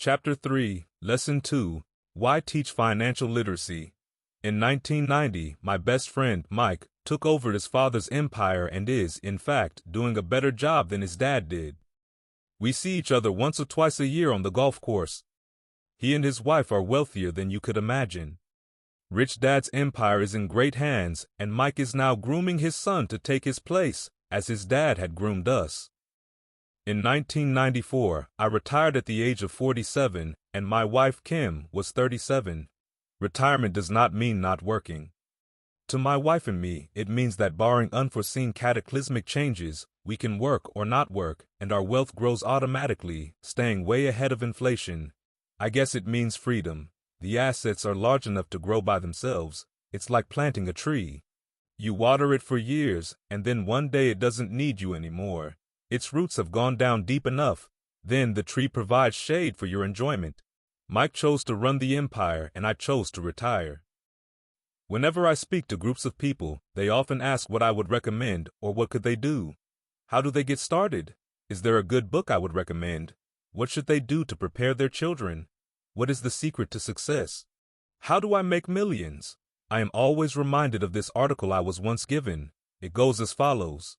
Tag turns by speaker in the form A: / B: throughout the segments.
A: Chapter 3, Lesson 2, Why Teach Financial Literacy? In 1990, my best friend, Mike, took over his father's empire and is, in fact, doing a better job than his dad did. We see each other once or twice a year on the golf course. He and his wife are wealthier than you could imagine. Rich Dad's empire is in great hands, and Mike is now grooming his son to take his place, as his dad had groomed us. In 1994, I retired at the age of 47, and my wife Kim was 37. Retirement does not mean not working. To my wife and me, it means that barring unforeseen cataclysmic changes, we can work or not work, and our wealth grows automatically, staying way ahead of inflation. I guess it means freedom. The assets are large enough to grow by themselves. It's like planting a tree. You water it for years, and then one day it doesn't need you anymore. Its roots have gone down deep enough. Then the tree provides shade for your enjoyment. Mike chose to run the empire, and I chose to retire. Whenever I speak to groups of people, they often ask what I would recommend or what could they do. How do they get started? Is there a good book I would recommend? What should they do to prepare their children? What is the secret to success? How do I make millions? I am always reminded of this article I was once given. It goes as follows.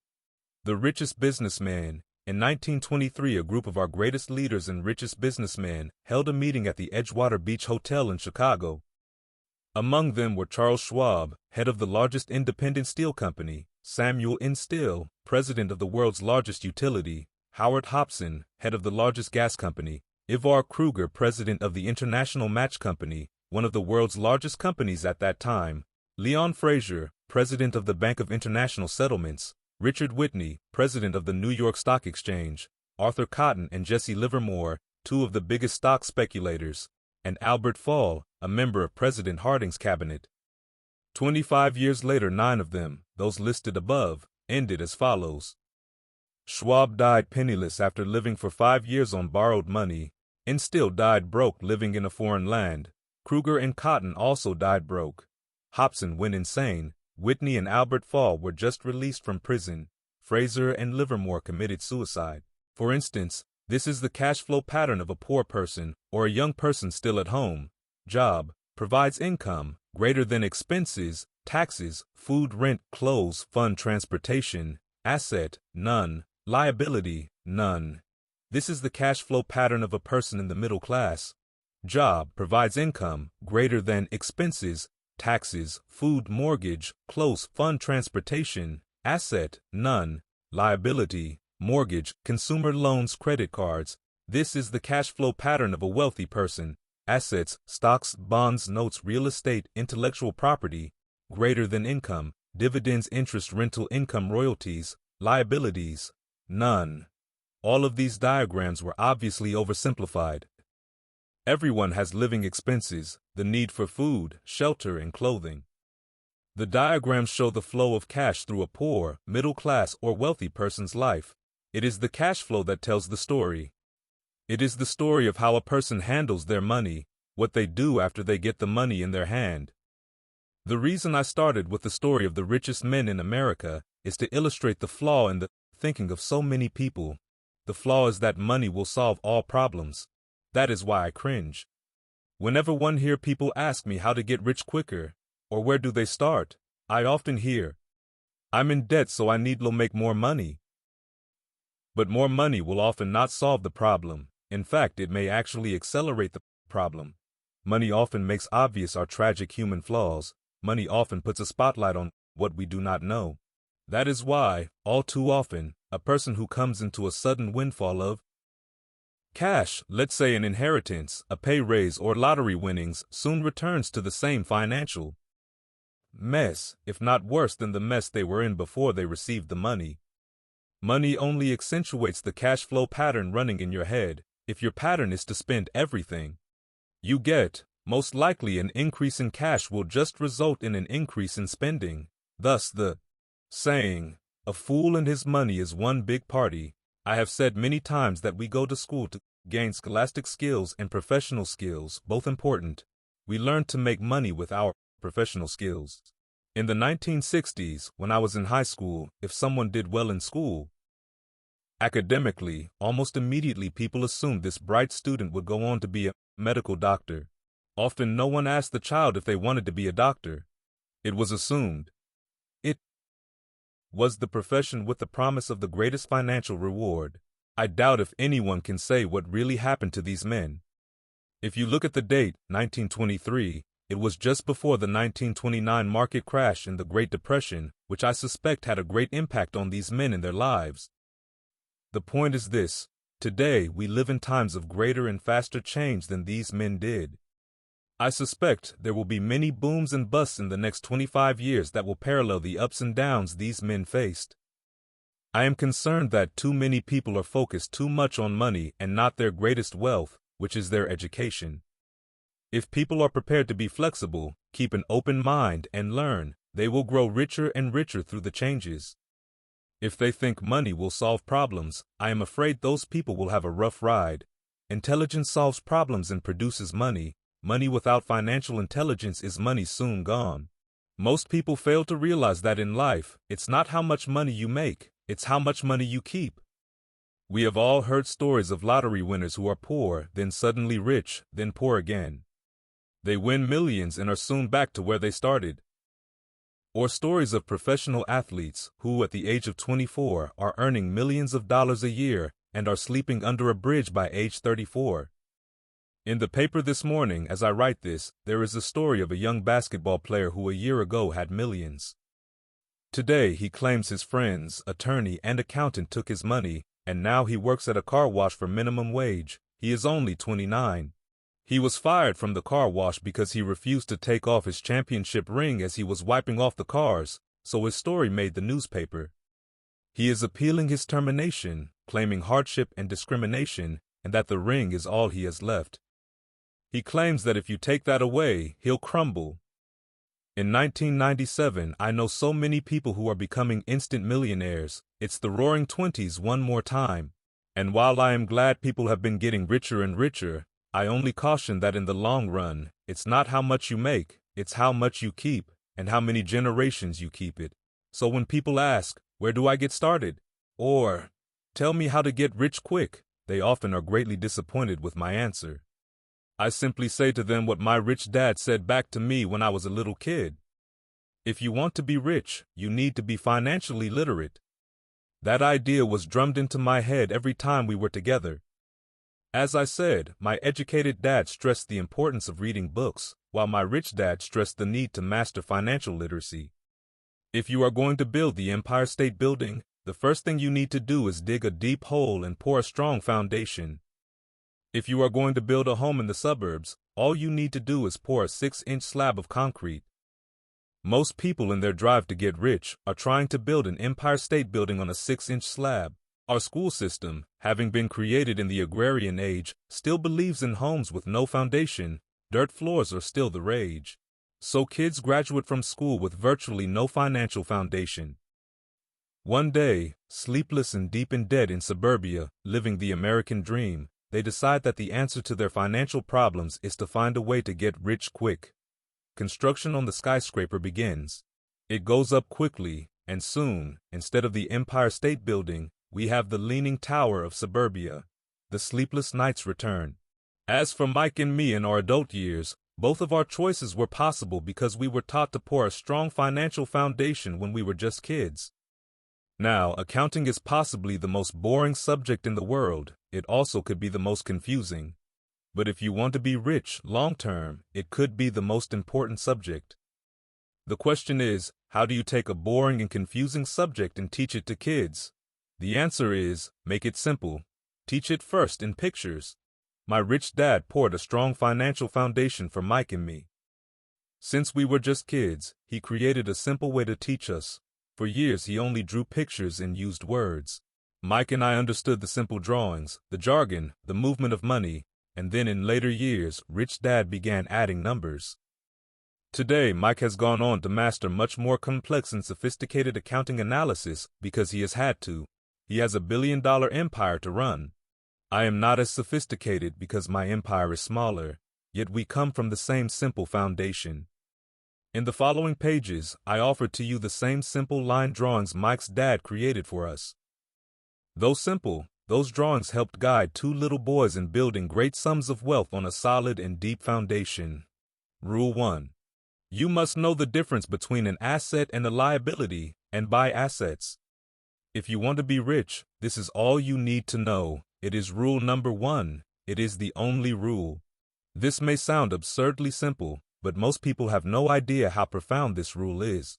A: The Richest Businessman. In 1923, a group of our greatest leaders and richest businessmen held a meeting at the Edgewater Beach Hotel in Chicago. Among them were Charles Schwab, head of the largest independent steel company, Samuel N. Steele, president of the world's largest utility, Howard Hobson, head of the largest gas company, Ivar Kruger, president of the International Match Company, one of the world's largest companies at that time, Leon Fraser, president of the Bank of International Settlements, Richard Whitney, president of the New York Stock Exchange, Arthur Cotton and Jesse Livermore, two of the biggest stock speculators, and Albert Fall, a member of President Harding's cabinet. 25 years later, 9 of them, those listed above, ended as follows. Schwab died penniless after living for 5 years on borrowed money, and still died broke living in a foreign land. Kruger and Cotton also died broke. Hobson went insane. Whitney and Albert Fall were just released from prison. Fraser and Livermore committed suicide. For instance, this is the cash flow pattern of a poor person or a young person still at home. Job provides income greater than expenses, taxes, food, rent, clothes, fund, transportation. Asset, none. Liability, none. This is the cash flow pattern of a person in the middle class. Job provides income greater than expenses, taxes, food, mortgage, clothes, fund, transportation. Asset, none. Liability, mortgage, consumer loans, credit cards. This is the cash flow pattern of a wealthy person. Assets, stocks, bonds, notes, real estate, intellectual property, greater than income, dividends, interest, rental income, royalties. Liabilities, none. All of these diagrams were obviously oversimplified. Everyone has living expenses, the need for food, shelter, and clothing. The diagrams show the flow of cash through a poor, middle class, or wealthy person's life. It is the cash flow that tells the story. It is the story of how a person handles their money, what they do after they get the money in their hand. The reason I started with the story of the richest men in America is to illustrate the flaw in the thinking of so many people. The flaw is that money will solve all problems. That is why I cringe. Whenever one hear people ask me how to get rich quicker, or where do they start, I often hear, I'm in debt so I need to make more money. But more money will often not solve the problem. In fact, it may actually accelerate the problem. Money often makes obvious our tragic human flaws. Money often puts a spotlight on what we do not know. That is why, all too often, a person who comes into a sudden windfall of cash, let's say an inheritance, a pay raise, or lottery winnings, soon returns to the same financial mess, if not worse than the mess they were in before they received the money. Money only accentuates the cash flow pattern running in your head. If your pattern is to spend everything you get, most likely an increase in cash will just result in an increase in spending. Thus the saying, a fool and his money is one big party. I have said many times that we go to school to gain scholastic skills and professional skills, both important. We learn to make money with our professional skills. In the 1960s, when I was in high school, if someone did well in school, Academically, almost immediately people assumed this bright student would go on to be a medical doctor. Often no one asked the child if they wanted to be a doctor. It was assumed. It was the profession with the promise of the greatest financial reward. I doubt if anyone can say what really happened to these men. If you look at the date, 1923, it was just before the 1929 market crash and the Great Depression, which I suspect had a great impact on these men in their lives. The point is this: today we live in times of greater and faster change than these men did. I suspect there will be many booms and busts in the next 25 years that will parallel the ups and downs these men faced. I am concerned that too many people are focused too much on money and not their greatest wealth, which is their education. If people are prepared to be flexible, keep an open mind, and learn, they will grow richer and richer through the changes. If they think money will solve problems, I am afraid those people will have a rough ride. Intelligence solves problems and produces money. Money without financial intelligence is money soon gone. Most people fail to realize that in life, it's not how much money you make, it's how much money you keep. We have all heard stories of lottery winners who are poor, then suddenly rich, then poor again. They win millions and are soon back to where they started. Or stories of professional athletes who, at the age of 24, are earning millions of dollars a year and are sleeping under a bridge by age 34. In the paper this morning, as I write this, there is a story of a young basketball player who a year ago had millions. Today, he claims his friends, attorney, and accountant took his money, and now he works at a car wash for minimum wage. He is only 29. He was fired from the car wash because he refused to take off his championship ring as he was wiping off the cars, so his story made the newspaper. He is appealing his termination, claiming hardship and discrimination, and that the ring is all he has left. He claims that if you take that away, he'll crumble. In 1997, I know so many people who are becoming instant millionaires. It's the roaring 20s one more time. And while I am glad people have been getting richer and richer, I only caution that in the long run, it's not how much you make, it's how much you keep, and how many generations you keep it. So when people ask, "Where do I get started?" or "Tell me how to get rich quick," they often are greatly disappointed with my answer. I simply say to them what my rich dad said back to me when I was a little kid. If you want to be rich, you need to be financially literate. That idea was drummed into my head every time we were together. As I said, my educated dad stressed the importance of reading books, while my rich dad stressed the need to master financial literacy. If you are going to build the Empire State Building, the first thing you need to do is dig a deep hole and pour a strong foundation. If you are going to build a home in the suburbs, all you need to do is pour a 6-inch slab of concrete. Most people in their drive to get rich are trying to build an Empire State Building on a 6-inch slab. Our school system, having been created in the agrarian age, still believes in homes with no foundation. Dirt floors are still the rage. So kids graduate from school with virtually no financial foundation. One day, sleepless and deep in debt in suburbia, living the American dream, they decide that the answer to their financial problems is to find a way to get rich quick. Construction on the skyscraper begins. It goes up quickly, and soon, instead of the Empire State Building, we have the Leaning Tower of suburbia. The sleepless nights return. As for Mike and me in our adult years, both of our choices were possible because we were taught to pour a strong financial foundation when we were just kids. Now, accounting is possibly the most boring subject in the world. It also could be the most confusing. But if you want to be rich long-term, it could be the most important subject. The question is, how do you take a boring and confusing subject and teach it to kids? The answer is, make it simple. Teach it first in pictures. My rich dad poured a strong financial foundation for Mike and me. Since we were just kids, he created a simple way to teach us. For years he only drew pictures and used words. Mike and I understood the simple drawings, the jargon, the movement of money, and then in later years, Rich Dad began adding numbers. Today, Mike has gone on to master much more complex and sophisticated accounting analysis because he has had to. He has a billion-dollar empire to run. I am not as sophisticated because my empire is smaller, yet we come from the same simple foundation. In the following pages, I offer to you the same simple line drawings Mike's dad created for us. Though simple, those drawings helped guide two little boys in building great sums of wealth on a solid and deep foundation. Rule 1. You must know the difference between an asset and a liability, and buy assets. If you want to be rich, this is all you need to know. It is rule number 1. It is the only rule. This may sound absurdly simple, but most people have no idea how profound this rule is.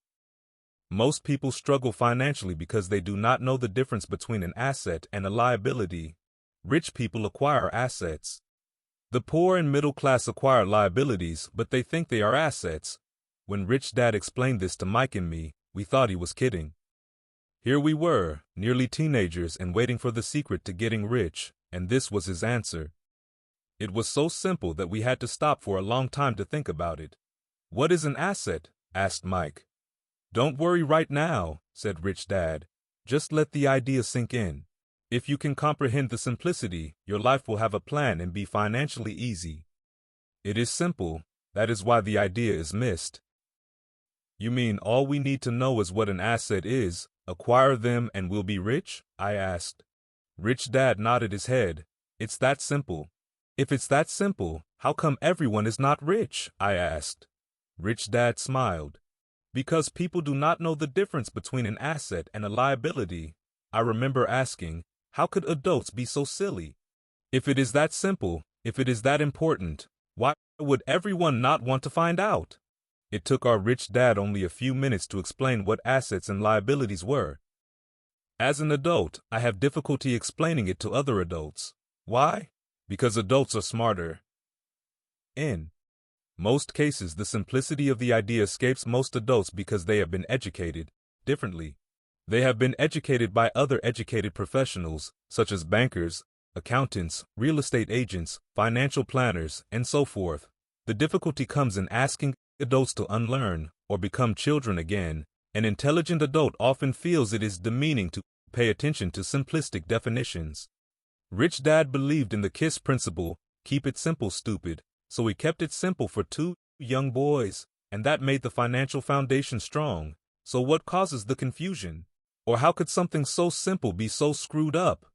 A: Most people struggle financially because they do not know the difference between an asset and a liability. Rich people acquire assets. The poor and middle class acquire liabilities, but they think they are assets. When Rich Dad explained this to Mike and me, we thought he was kidding. Here we were, nearly teenagers and waiting for the secret to getting rich, and this was his answer. It was so simple that we had to stop for a long time to think about it. "What is an asset?" asked Mike. "Don't worry right now," said Rich Dad. "Just let the idea sink in. If you can comprehend the simplicity, your life will have a plan and be financially easy." It is simple, that is why the idea is missed. "You mean all we need to know is what an asset is, acquire them, and we'll be rich?" I asked. Rich Dad nodded his head. "It's that simple." "If it's that simple, how come everyone is not rich?" I asked. Rich Dad smiled. "Because people do not know the difference between an asset and a liability." I remember asking, how could adults be so silly? If it is that simple, if it is that important, why would everyone not want to find out? It took our Rich Dad only a few minutes to explain what assets and liabilities were. As an adult, I have difficulty explaining it to other adults. Why? Because adults are smarter. In most cases, the simplicity of the idea escapes most adults because they have been educated differently. They have been educated by other educated professionals, such as bankers, accountants, real estate agents, financial planners, and so forth. The difficulty comes in asking adults to unlearn or become children again. An intelligent adult often feels it is demeaning to pay attention to simplistic definitions. Rich Dad believed in the KISS principle, keep it simple, stupid, so he kept it simple for two young boys, and that made the financial foundation strong. So what causes the confusion? Or how could something so simple be so screwed up?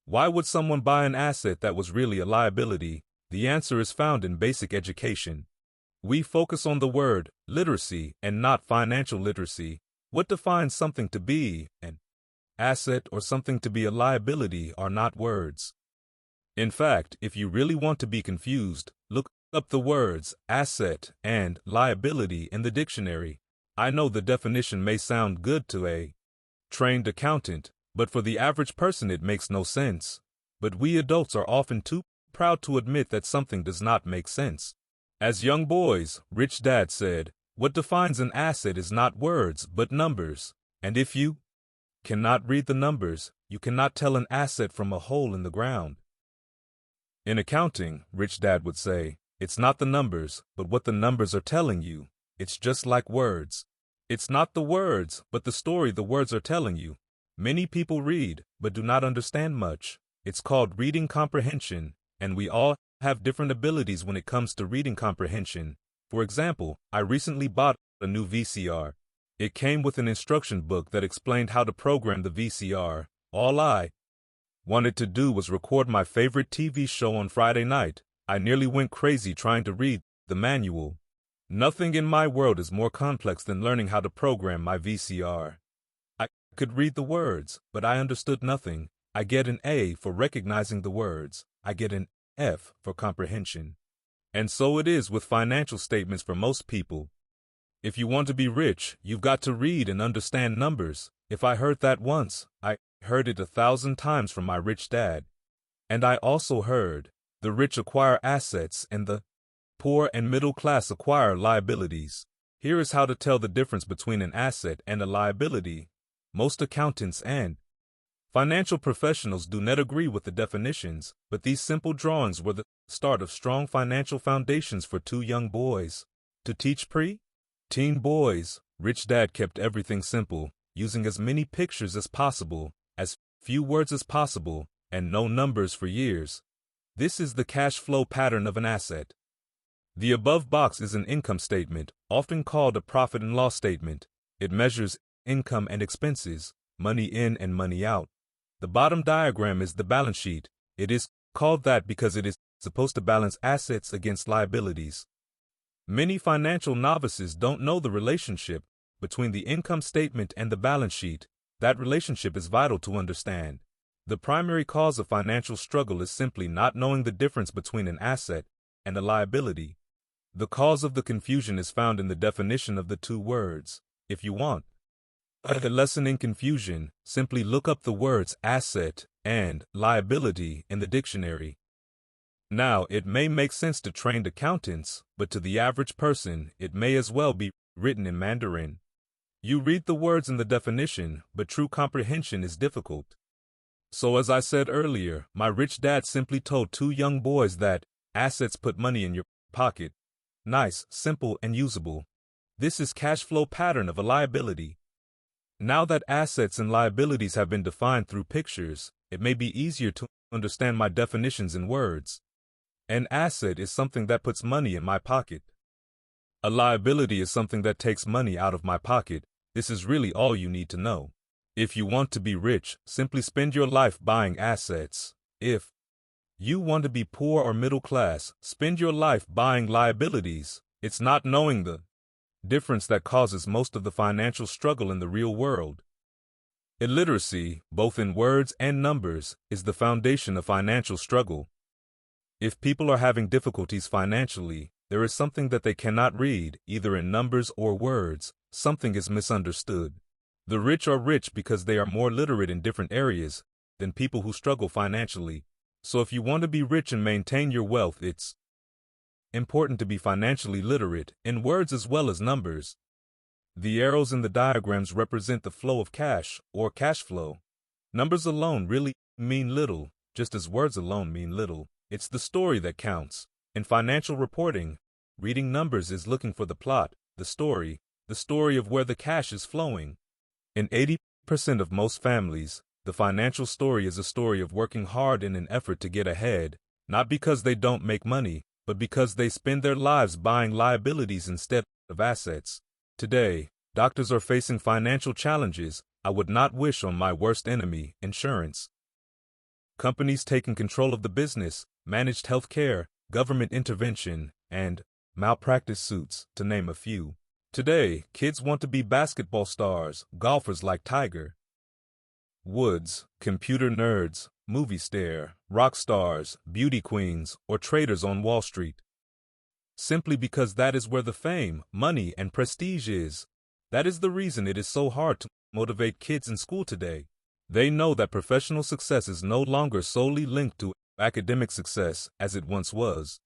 A: Why would someone buy an asset that was really a liability? The answer is found in basic education. We focus on the word literacy and not financial literacy. What defines something to be an asset or something to be a liability are not words. In fact, if you really want to be confused, look up the words asset and liability in the dictionary. I know the definition may sound good to a trained accountant, but for the average person it makes no sense. But we adults are often too proud to admit that something does not make sense. As young boys, Rich Dad said, what defines an asset is not words, but numbers. And if you cannot read the numbers, you cannot tell an asset from a hole in the ground. In accounting, Rich Dad would say, it's not the numbers, but what the numbers are telling you. It's just like words. It's not the words, but the story the words are telling you. Many people read, but do not understand much. It's called reading comprehension, and we all have different abilities when it comes to reading comprehension. For example, I recently bought a new VCR. It came with an instruction book that explained how to program the VCR. All I wanted to do was record my favorite TV show on Friday night. I nearly went crazy trying to read the manual. Nothing in my world is more complex than learning how to program my VCR. I could read the words, but I understood nothing. I get an A for recognizing the words. I get an F for comprehension. And so it is with financial statements for most people. If you want to be rich, you've got to read and understand numbers. If I heard that once, I heard it 1,000 times from my rich dad. And I also heard, the rich acquire assets and the poor and middle class acquire liabilities. Here is how to tell the difference between an asset and a liability. Most accountants and financial professionals do not agree with the definitions, but these simple drawings were the start of strong financial foundations for two young boys. To teach pre-teen boys, Rich Dad kept everything simple, using as many pictures as possible, as few words as possible, and no numbers for years. This is the cash flow pattern of an asset. The above box is an income statement, often called a profit and loss statement. It measures income and expenses, money in and money out. The bottom diagram is the balance sheet. It is called that because it is supposed to balance assets against liabilities. Many financial novices don't know the relationship between the income statement and the balance sheet. That relationship is vital to understand. The primary cause of financial struggle is simply not knowing the difference between an asset and a liability. The cause of the confusion is found in the definition of the two words. If you want a lesson in confusion, simply look up the words asset and liability in the dictionary. Now, it may make sense to trained accountants, but to the average person, it may as well be written in Mandarin. You read the words in the definition, but true comprehension is difficult. So as I said earlier, my rich dad simply told two young boys that assets put money in your pocket. Nice, simple, and usable. This is cash flow pattern of a liability. Now that assets and liabilities have been defined through pictures, it may be easier to understand my definitions in words. An asset is something that puts money in my pocket. A liability is something that takes money out of my pocket. This is really all you need to know. If you want to be rich, simply spend your life buying assets. If you want to be poor or middle class, spend your life buying liabilities. It's not knowing the difference that causes most of the financial struggle in the real world. Illiteracy, both in words and numbers, is the foundation of financial struggle. If people are having difficulties financially, there is something that they cannot read, either in numbers or words. Something is misunderstood. The rich are rich because they are more literate in different areas than people who struggle financially. So if you want to be rich and maintain your wealth, it's important to be financially literate, in words as well as numbers. The arrows in the diagrams represent the flow of cash, or cash flow. Numbers alone really mean little, just as words alone mean little. It's the story that counts. In financial reporting, reading numbers is looking for the plot, the story of where the cash is flowing. In 80% of most families, the financial story is a story of working hard in an effort to get ahead, not because they don't make money, but because they spend their lives buying liabilities instead of assets. Today, doctors are facing financial challenges I would not wish on my worst enemy, insurance. Companies taking control of the business, managed health care, government intervention, and malpractice suits, to name a few. Today, kids want to be basketball stars, golfers like Tiger Woods, computer nerds, movie star, rock stars, beauty queens, or traders on Wall Street. Simply because that is where the fame, money, and prestige is. That is the reason it is so hard to motivate kids in school today. They know that professional success is no longer solely linked to academic success as it once was.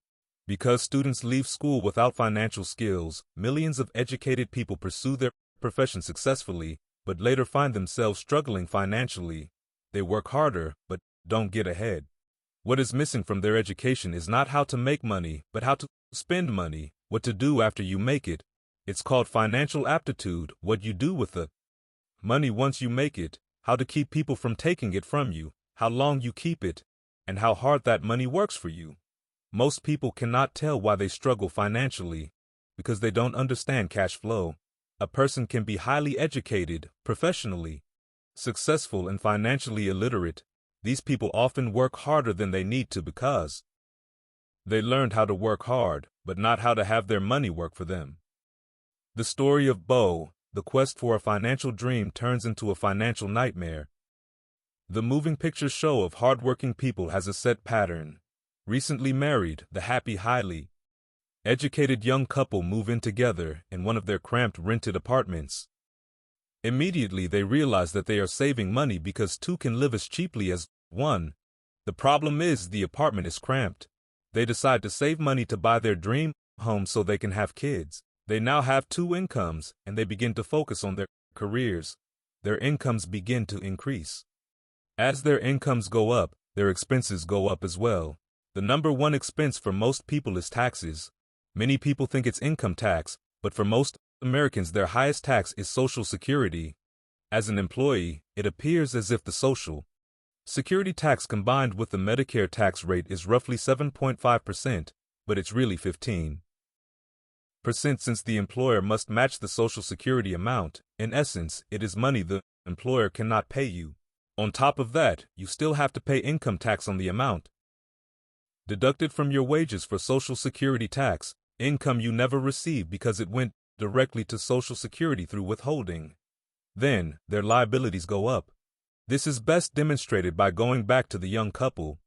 A: Because students leave school without financial skills, millions of educated people pursue their profession successfully, but later find themselves struggling financially. They work harder, but don't get ahead. What is missing from their education is not how to make money, but how to spend money, what to do after you make it. It's called financial aptitude, what you do with the money once you make it, how to keep people from taking it from you, how long you keep it, and how hard that money works for you. Most people cannot tell why they struggle financially because they don't understand cash flow. A person can be highly educated, professionally successful, and financially illiterate. These people often work harder than they need to because they learned how to work hard, but not how to have their money work for them. The story of Bo, the quest for a financial dream, turns into a financial nightmare. The moving picture show of hardworking people has a set pattern. Recently married, the happy, highly educated young couple move in together in one of their cramped rented apartments. Immediately they realize that they are saving money because two can live as cheaply as one. The problem is the apartment is cramped. They decide to save money to buy their dream home so they can have kids. They now have two incomes and they begin to focus on their careers. Their incomes begin to increase. As their incomes go up, their expenses go up as well. The number one expense for most people is taxes. Many people think it's income tax, but for most Americans their highest tax is Social Security. As an employee, it appears as if the Social Security tax combined with the Medicare tax rate is roughly 7.5%, but it's really 15% since the employer must match the Social Security amount. In essence, it is money the employer cannot pay you. On top of that, you still have to pay income tax on the amount deducted from your wages for Social Security tax, income you never received because it went directly to Social Security through withholding. Then, their liabilities go up. This is best demonstrated by going back to the young couple.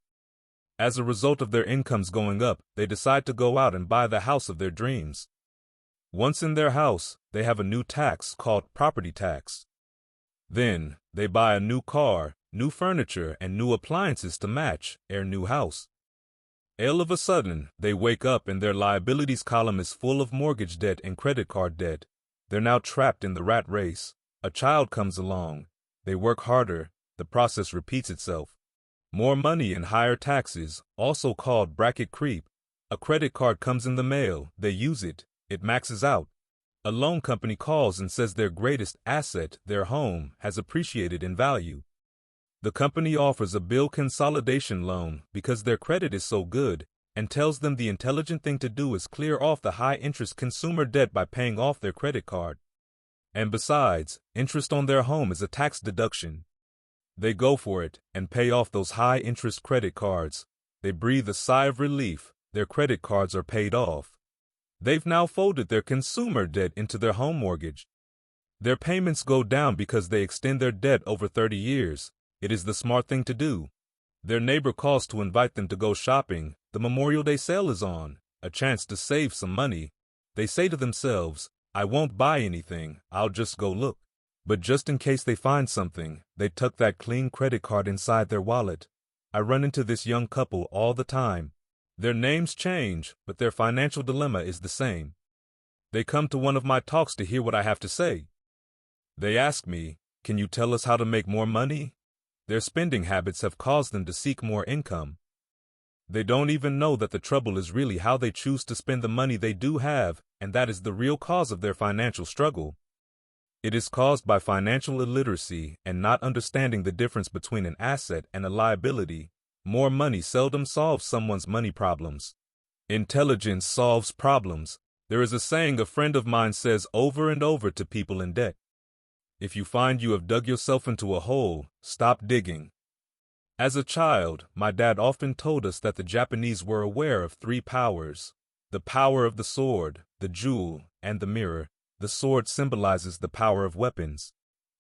A: As a result of their incomes going up, they decide to go out and buy the house of their dreams. Once in their house, they have a new tax called property tax. Then, they buy a new car, new furniture, and new appliances to match their new house. All of a sudden, they wake up and their liabilities column is full of mortgage debt and credit card debt. They're now trapped in the rat race. A child comes along. They work harder. The process repeats itself. More money and higher taxes, also called bracket creep. A credit card comes in the mail. They use it. It maxes out. A loan company calls and says their greatest asset, their home, has appreciated in value. The company offers a bill consolidation loan because their credit is so good and tells them the intelligent thing to do is clear off the high-interest consumer debt by paying off their credit card. And besides, interest on their home is a tax deduction. They go for it and pay off those high-interest credit cards. They breathe a sigh of relief. Their credit cards are paid off. They've now folded their consumer debt into their home mortgage. Their payments go down because they extend their debt over 30 years. It is the smart thing to do. Their neighbor calls to invite them to go shopping. The Memorial Day sale is on, a chance to save some money. They say to themselves, I won't buy anything, I'll just go look. But just in case they find something, they tuck that clean credit card inside their wallet. I run into this young couple all the time. Their names change, but their financial dilemma is the same. They come to one of my talks to hear what I have to say. They ask me, can you tell us how to make more money? Their spending habits have caused them to seek more income. They don't even know that the trouble is really how they choose to spend the money they do have, and that is the real cause of their financial struggle. It is caused by financial illiteracy and not understanding the difference between an asset and a liability. More money seldom solves someone's money problems. Intelligence solves problems. There is a saying a friend of mine says over and over to people in debt. If you find you have dug yourself into a hole, stop digging. As a child, my dad often told us that the Japanese were aware of 3 powers: the power of the sword, the jewel, and the mirror. The sword symbolizes the power of weapons.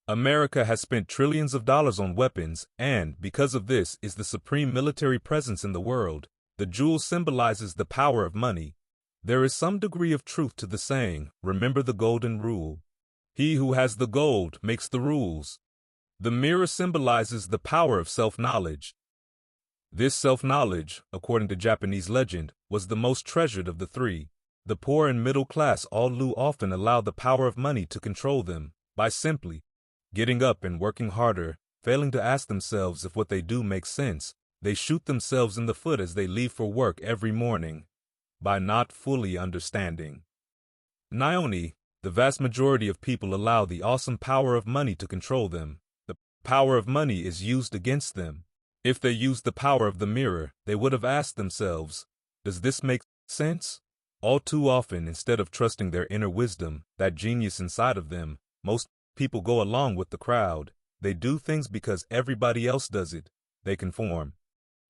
A: America has spent trillions of dollars on weapons and, because of this, is the supreme military presence in the world. The jewel symbolizes the power of money. There is some degree of truth to the saying, remember the golden rule. He who has the gold makes the rules. The mirror symbolizes the power of self-knowledge. This self-knowledge, according to Japanese legend, was the most treasured of the 3. The poor and middle class all often allow the power of money to control them, by simply getting up and working harder, failing to ask themselves if what they do makes sense. They shoot themselves in the foot as they leave for work every morning, by not fully understanding. Naoni, the vast majority of people allow the awesome power of money to control them. The power of money is used against them. If they used the power of the mirror, they would have asked themselves, does this make sense? All too often, instead of trusting their inner wisdom, that genius inside of them, most people go along with the crowd. They do things because everybody else does it. They conform.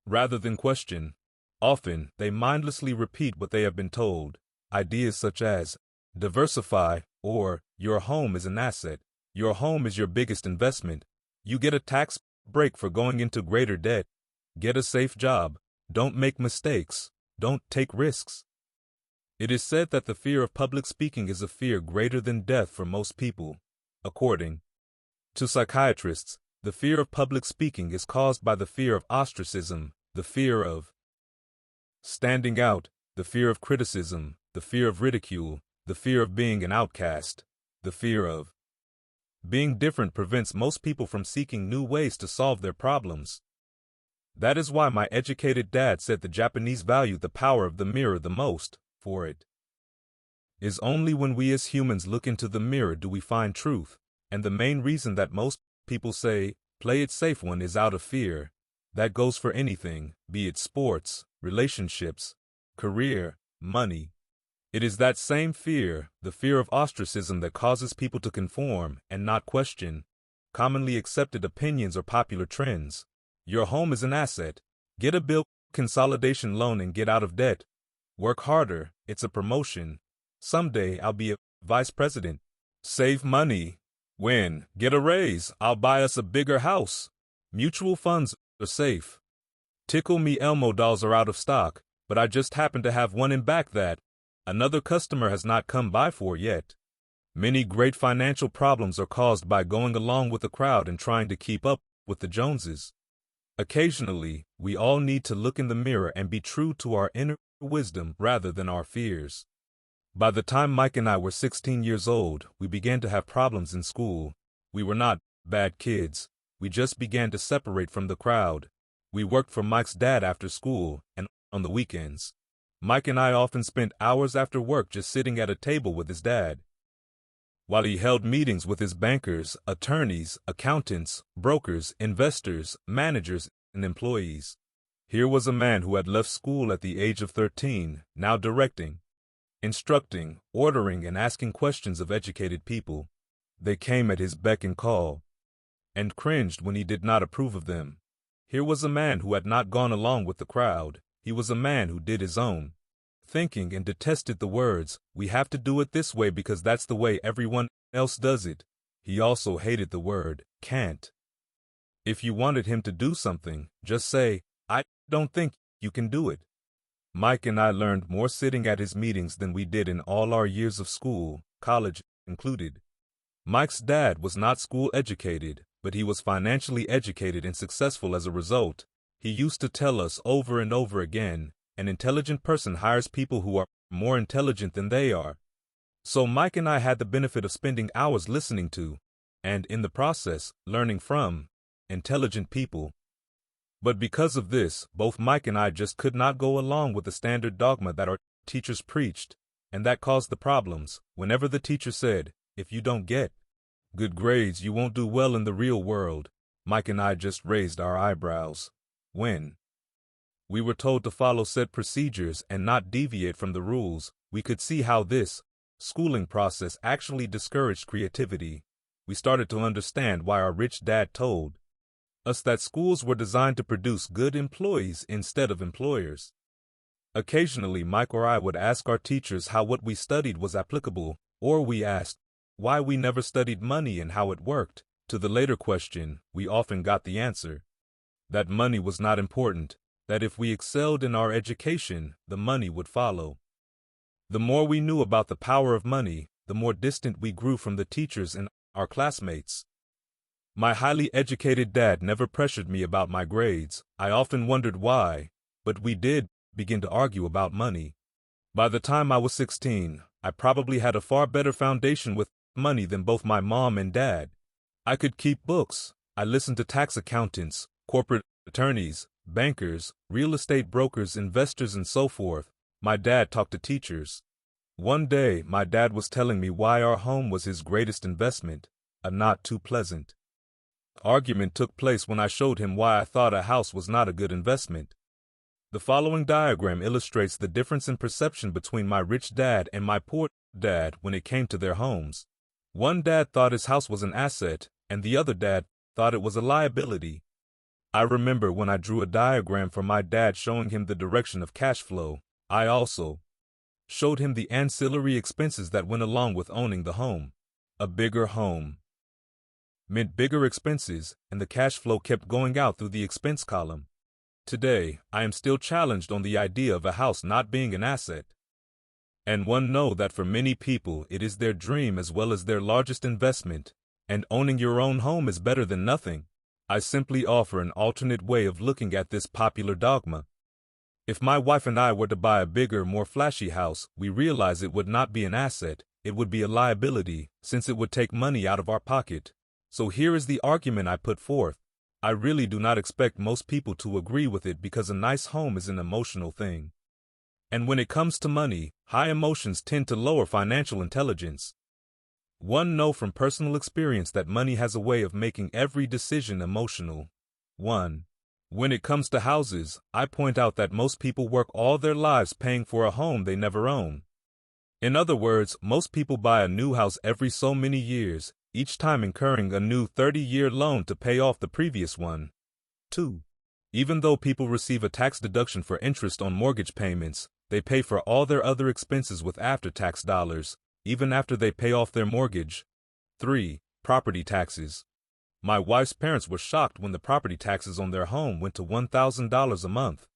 A: Rather than question, often they mindlessly repeat what they have been told. Ideas such as, diversify, or, your home is an asset. Your home is your biggest investment. You get a tax break for going into greater debt. Get a safe job. Don't make mistakes. Don't take risks. It is said that the fear of public speaking is a fear greater than death for most people. According to psychiatrists, the fear of public speaking is caused by the fear of ostracism, the fear of standing out, the fear of criticism, the fear of ridicule, the fear of being an outcast. The fear of being different prevents most people from seeking new ways to solve their problems. That is why my educated dad said the Japanese value the power of the mirror the most, for it is only when we as humans look into the mirror do we find truth, and the main reason that most people say, play it safe one is out of fear. That goes for anything, be it sports, relationships, career, money. It is that same fear, the fear of ostracism, that causes people to conform and not question. commonly accepted opinions or popular trends. Your home is an asset. Get a bill consolidation loan and get out of debt. Work harder, it's a promotion. Someday I'll be a vice president. Save money. Win. Get a raise, I'll buy us a bigger house. Mutual funds are safe. Tickle Me Elmo dolls are out of stock, but I just happen to have one in back that another customer has not come by for yet. Many great financial problems are caused by going along with the crowd and trying to keep up with the Joneses. Occasionally, we all need to look in the mirror and be true to our inner wisdom rather than our fears. By the time Mike and I were 16 years old, we began to have problems in school. We were not bad kids. We just began to separate from the crowd. We worked for Mike's dad after school and on the weekends. Mike and I often spent hours after work just sitting at a table with his dad, while he held meetings with his bankers, attorneys, accountants, brokers, investors, managers, and employees. Here was a man who had left school at the age of 13, now directing, instructing, ordering, and asking questions of educated people. They came at his beck and call, and cringed when he did not approve of them. Here was a man who had not gone along with the crowd. He was a man who did his own thinking and detested the words, "We have to do it this way because that's the way everyone else does it." He also hated the word, "can't." If you wanted him to do something, just say, "I don't think you can do it." Mike and I learned more sitting at his meetings than we did in all our years of school, college included. Mike's dad was not school educated, but he was financially educated and successful as a result. He used to tell us over and over again, an intelligent person hires people who are more intelligent than they are. So Mike and I had the benefit of spending hours listening to, and in the process, learning from, intelligent people. But because of this, both Mike and I just could not go along with the standard dogma that our teachers preached, and that caused the problems. Whenever the teacher said, "If you don't get good grades, you won't do well in the real world," Mike and I just raised our eyebrows. When we were told to follow said procedures and not deviate from the rules, we could see how this schooling process actually discouraged creativity. We started to understand why our rich dad told us that schools were designed to produce good employees instead of employers. Occasionally, Mike or I would ask our teachers how what we studied was applicable, or we asked why we never studied money and how it worked. To the later question, we often got the answer that money was not important, that if we excelled in our education, the money would follow. The more we knew about the power of money, the more distant we grew from the teachers and our classmates. My highly educated dad never pressured me about my grades. I often wondered why, but we did begin to argue about money. By the time I was 16, I probably had a far better foundation with money than both my mom and dad. I could keep books. I listened to tax accountants, corporate attorneys, bankers, real estate brokers, investors, and so forth. My dad talked to teachers. One day, my dad was telling me why our home was his greatest investment. A not too pleasant argument took place when I showed him why I thought a house was not a good investment. The following diagram illustrates the difference in perception between my rich dad and my poor dad when it came to their homes. One dad thought his house was an asset, and the other dad thought it was a liability. I remember when I drew a diagram for my dad showing him the direction of cash flow, I also showed him the ancillary expenses that went along with owning the home. A bigger home meant bigger expenses, and the cash flow kept going out through the expense column. Today, I am still challenged on the idea of a house not being an asset. And one know that for many people it is their dream as well as their largest investment, and owning your own home is better than nothing. I simply offer an alternate way of looking at this popular dogma. If my wife and I were to buy a bigger, more flashy house, we realize it would not be an asset, it would be a liability, since it would take money out of our pocket. So here is the argument I put forth. I really do not expect most people to agree with it because a nice home is an emotional thing. And when it comes to money, high emotions tend to lower financial intelligence. One know from personal experience that money has a way of making every decision emotional. 1. When it comes to houses, I point out that most people work all their lives paying for a home they never own. In other words, most people buy a new house every so many years, each time incurring a new 30-year loan to pay off the previous one. 2. Even though people receive a tax deduction for interest on mortgage payments, they pay for all their other expenses with after-tax dollars, even after they pay off their mortgage. 3. Property taxes. My wife's parents were shocked when the property taxes on their home went to $1,000 a month.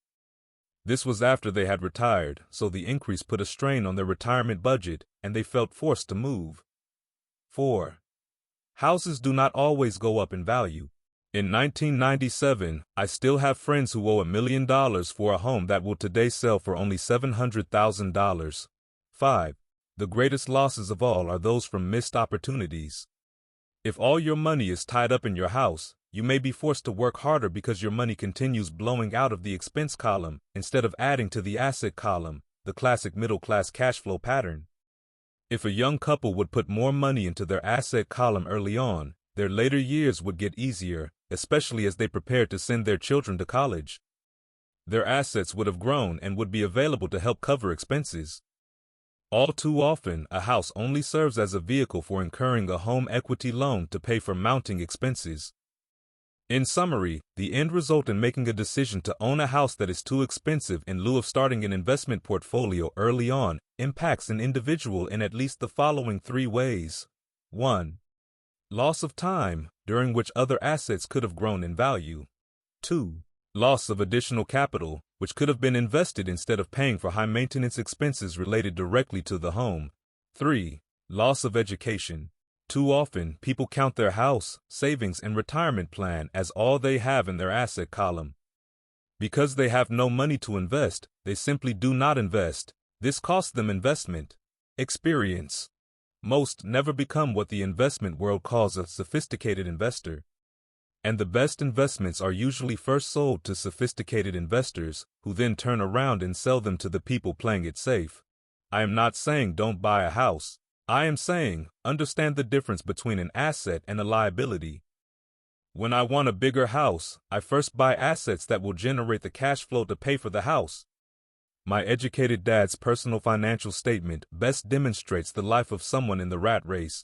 A: This was after they had retired, so the increase put a strain on their retirement budget, and they felt forced to move. 4. Houses do not always go up in value. In 1997, I still have friends who owe $1 million for a home that will today sell for only $700,000. 5. The greatest losses of all are those from missed opportunities. If all your money is tied up in your house, you may be forced to work harder because your money continues blowing out of the expense column instead of adding to the asset column, the classic middle-class cash flow pattern. If a young couple would put more money into their asset column early on, their later years would get easier, especially as they prepared to send their children to college. Their assets would have grown and would be available to help cover expenses. All too often, a house only serves as a vehicle for incurring a home equity loan to pay for mounting expenses. In summary, the end result in making a decision to own a house that is too expensive in lieu of starting an investment portfolio early on impacts an individual in at least the following 3 ways. 1. Loss of time, during which other assets could have grown in value. 2. Loss of additional capital, which could have been invested instead of paying for high-maintenance expenses related directly to the home. 3. Loss of education. Too often, people count their house, savings, and retirement plan as all they have in their asset column. Because they have no money to invest, they simply do not invest. This costs them investment experience. Most never become what the investment world calls a sophisticated investor. And the best investments are usually first sold to sophisticated investors, who then turn around and sell them to the people playing it safe. I am not saying don't buy a house. I am saying, understand the difference between an asset and a liability. When I want a bigger house, I first buy assets that will generate the cash flow to pay for the house. My educated dad's personal financial statement best demonstrates the life of someone in the rat race.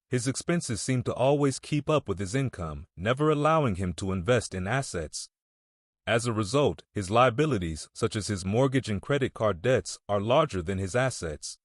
A: His expenses seem to always keep up with his income, never allowing him to invest in assets. As a result, his liabilities, such as his mortgage and credit card debts, are larger than his assets.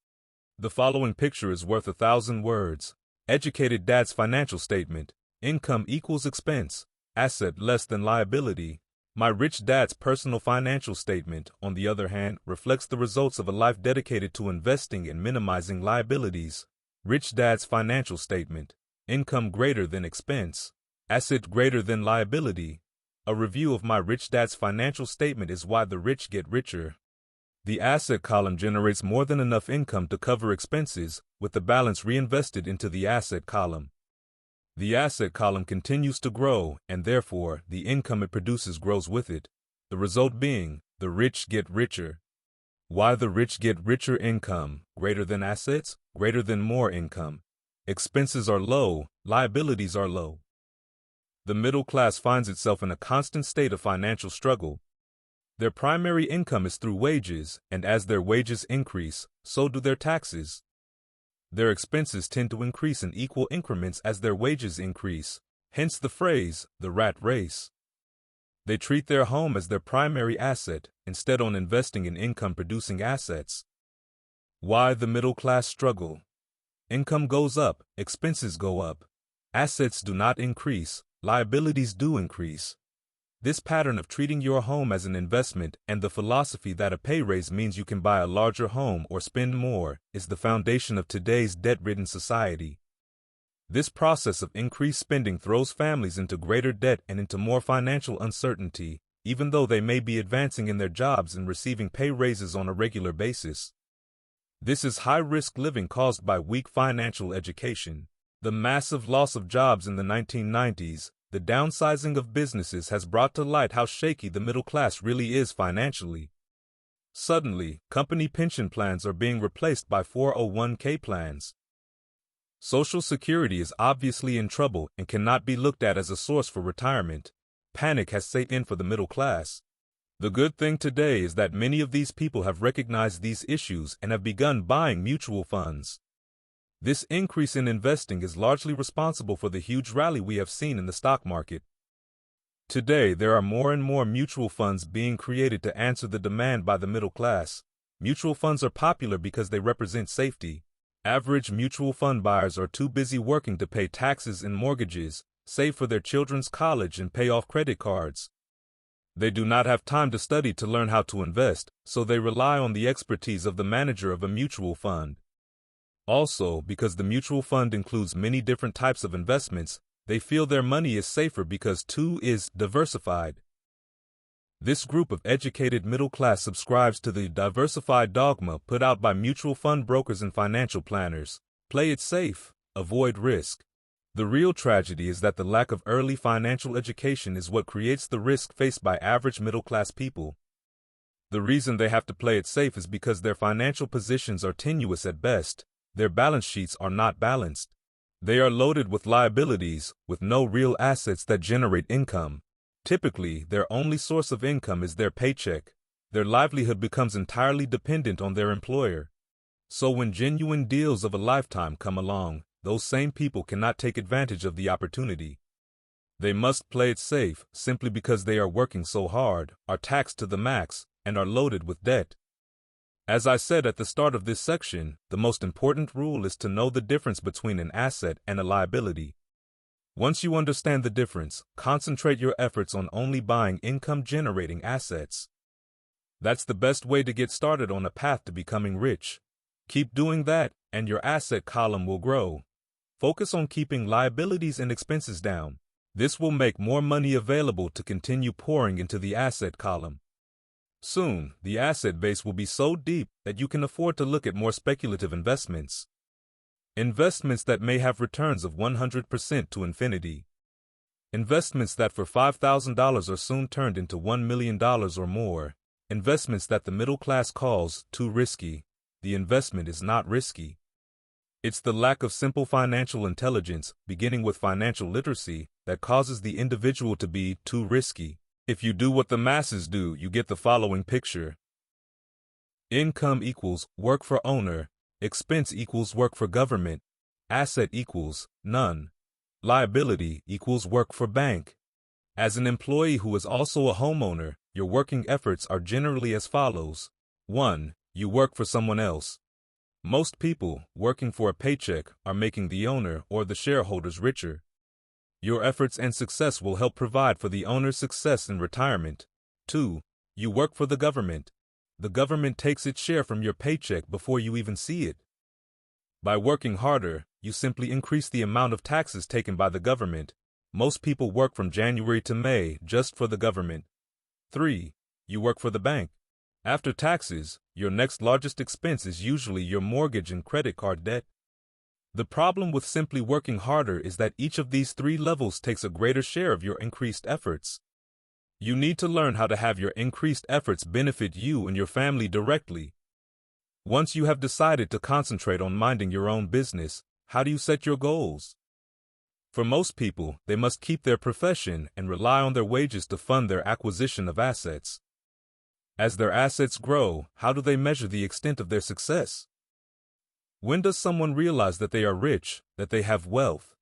A: The following picture is worth 1,000 words. Educated dad's financial statement. Income equals expense. Asset less than liability. My rich dad's personal financial statement, on the other hand, reflects the results of a life dedicated to investing and minimizing liabilities. Rich dad's financial statement. Income greater than expense. Asset greater than liability. A review of my rich dad's financial statement is why the rich get richer. The asset column generates more than enough income to cover expenses, with the balance reinvested into the asset column. The asset column continues to grow, and therefore, the income it produces grows with it. The result being, the rich get richer. Why the rich get richer? Income, greater than assets, greater than more income. Expenses are low, liabilities are low. The middle class finds itself in a constant state of financial struggle. Their primary income is through wages, and as their wages increase, so do their taxes. Their expenses tend to increase in equal increments as their wages increase, hence the phrase, the rat race. They treat their home as their primary asset, instead on investing in income-producing assets. Why the middle class struggle? Income goes up, expenses go up. Assets do not increase, liabilities do increase. This pattern of treating your home as an investment and the philosophy that a pay raise means you can buy a larger home or spend more is the foundation of today's debt-ridden society. This process of increased spending throws families into greater debt and into more financial uncertainty, even though they may be advancing in their jobs and receiving pay raises on a regular basis. This is high-risk living caused by weak financial education. The massive loss of jobs in the 1990s, the downsizing of businesses has brought to light how shaky the middle class really is financially. Suddenly, company pension plans are being replaced by 401k plans. Social Security is obviously in trouble and cannot be looked at as a source for retirement. Panic has set in for the middle class. The good thing today is that many of these people have recognized these issues and have begun buying mutual funds. This increase in investing is largely responsible for the huge rally we have seen in the stock market. Today, there are more and more mutual funds being created to answer the demand by the middle class. Mutual funds are popular because they represent safety. Average mutual fund buyers are too busy working to pay taxes and mortgages, save for their children's college, and pay off credit cards. They do not have time to study to learn how to invest, so they rely on the expertise of the manager of a mutual fund. Also, because the mutual fund includes many different types of investments, they feel their money is safer because too is diversified. This group of educated middle class subscribes to the diversified dogma put out by mutual fund brokers and financial planners. Play it safe, avoid risk. The real tragedy is that the lack of early financial education is what creates the risk faced by average middle class people. The reason they have to play it safe is because their financial positions are tenuous at best. Their balance sheets are not balanced. They are loaded with liabilities, with no real assets that generate income. Typically, their only source of income is their paycheck. Their livelihood becomes entirely dependent on their employer. So when genuine deals of a lifetime come along, those same people cannot take advantage of the opportunity. They must play it safe simply because they are working so hard, are taxed to the max, and are loaded with debt. As I said at the start of this section, the most important rule is to know the difference between an asset and a liability. Once you understand the difference, concentrate your efforts on only buying income-generating assets. That's the best way to get started on a path to becoming rich. Keep doing that, and your asset column will grow. Focus on keeping liabilities and expenses down. This will make more money available to continue pouring into the asset column. Soon, the asset base will be so deep that you can afford to look at more speculative investments. Investments that may have returns of 100% to infinity. Investments that for $5,000 are soon turned into $1 million or more. Investments that the middle class calls too risky. The investment is not risky. It's the lack of simple financial intelligence, beginning with financial literacy, that causes the individual to be too risky. If you do what the masses do, you get the following picture. Income equals work for owner. Expense equals work for government. Asset equals none. Liability equals work for bank. As an employee who is also a homeowner, your working efforts are generally as follows. 1. You work for someone else. Most people, working for a paycheck, are making the owner or the shareholders richer. Your efforts and success will help provide for the owner's success in retirement. 2. You work for the government. The government takes its share from your paycheck before you even see it. By working harder, you simply increase the amount of taxes taken by the government. Most people work from January to May just for the government. 3. You work for the bank. After taxes, your next largest expense is usually your mortgage and credit card debt. The problem with simply working harder is that each of these three levels takes a greater share of your increased efforts. You need to learn how to have your increased efforts benefit you and your family directly. Once you have decided to concentrate on minding your own business, how do you set your goals? For most people, they must keep their profession and rely on their wages to fund their acquisition of assets. As their assets grow, how do they measure the extent of their success? When does someone realize that they are rich, that they have wealth?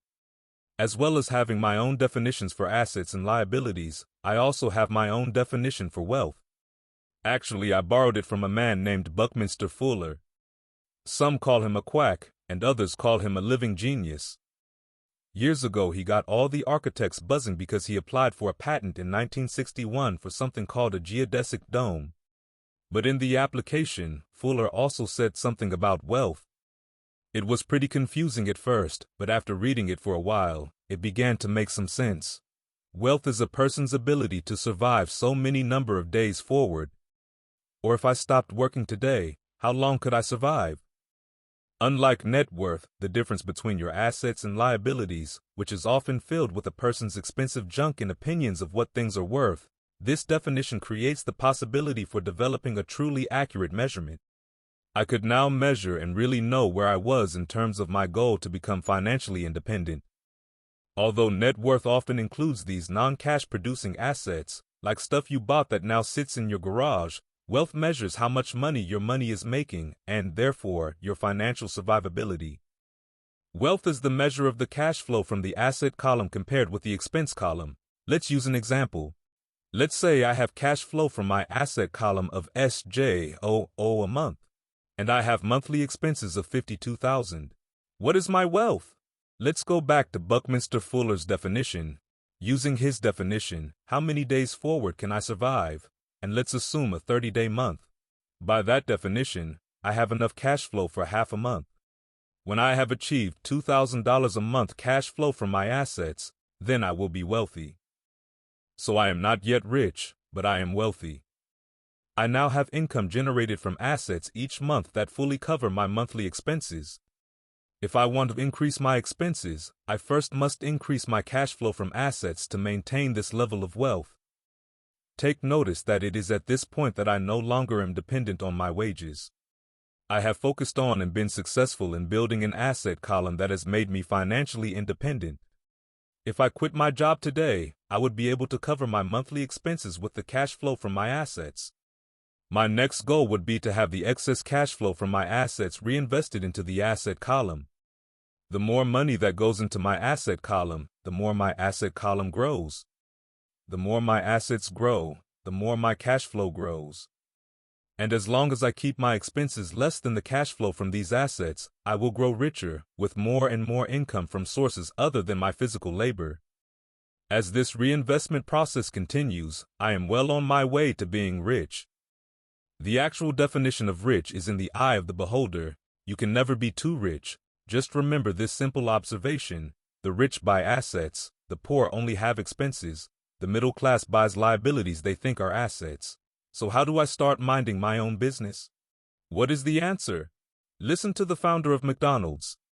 A: As well as having my own definitions for assets and liabilities, I also have my own definition for wealth. Actually, I borrowed it from a man named Buckminster Fuller. Some call him a quack, and others call him a living genius. Years ago, he got all the architects buzzing because he applied for a patent in 1961 for something called a geodesic dome. But in the application, Fuller also said something about wealth. It was pretty confusing at first, but after reading it for a while, it began to make some sense. Wealth is a person's ability to survive so many number of days forward. Or if I stopped working today, how long could I survive? Unlike net worth, the difference between your assets and liabilities, which is often filled with a person's expensive junk and opinions of what things are worth, this definition creates the possibility for developing a truly accurate measurement. I could now measure and really know where I was in terms of my goal to become financially independent. Although net worth often includes these non-cash producing assets, like stuff you bought that now sits in your garage, wealth measures how much money your money is making and, therefore, your financial survivability. Wealth is the measure of the cash flow from the asset column compared with the expense column. Let's use an example. Let's say I have cash flow from my asset column of SJOO a month, and I have monthly expenses of 52,000. What is my wealth? Let's go back to Buckminster Fuller's definition. Using his definition, how many days forward can I survive? And let's assume a 30-day month. By that definition, I have enough cash flow for half a month. When I have achieved $2,000 a month cash flow from my assets, then I will be wealthy. So I am not yet rich, but I am wealthy. I now have income generated from assets each month that fully cover my monthly expenses. If I want to increase my expenses, I first must increase my cash flow from assets to maintain this level of wealth. Take notice that it is at this point that I no longer am dependent on my wages. I have focused on and been successful in building an asset column that has made me financially independent. If I quit my job today, I would be able to cover my monthly expenses with the cash flow from my assets. My next goal would be to have the excess cash flow from my assets reinvested into the asset column. The more money that goes into my asset column, the more my asset column grows. The more my assets grow, the more my cash flow grows. And as long as I keep my expenses less than the cash flow from these assets, I will grow richer, with more and more income from sources other than my physical labor. As this reinvestment process continues, I am well on my way to being rich. The actual definition of rich is in the eye of the beholder. You can never be too rich. Just remember this simple observation: the rich buy assets, the poor only have expenses, the middle class buys liabilities they think are assets. So how do I start minding my own business? What is the answer? Listen to the founder of McDonald's.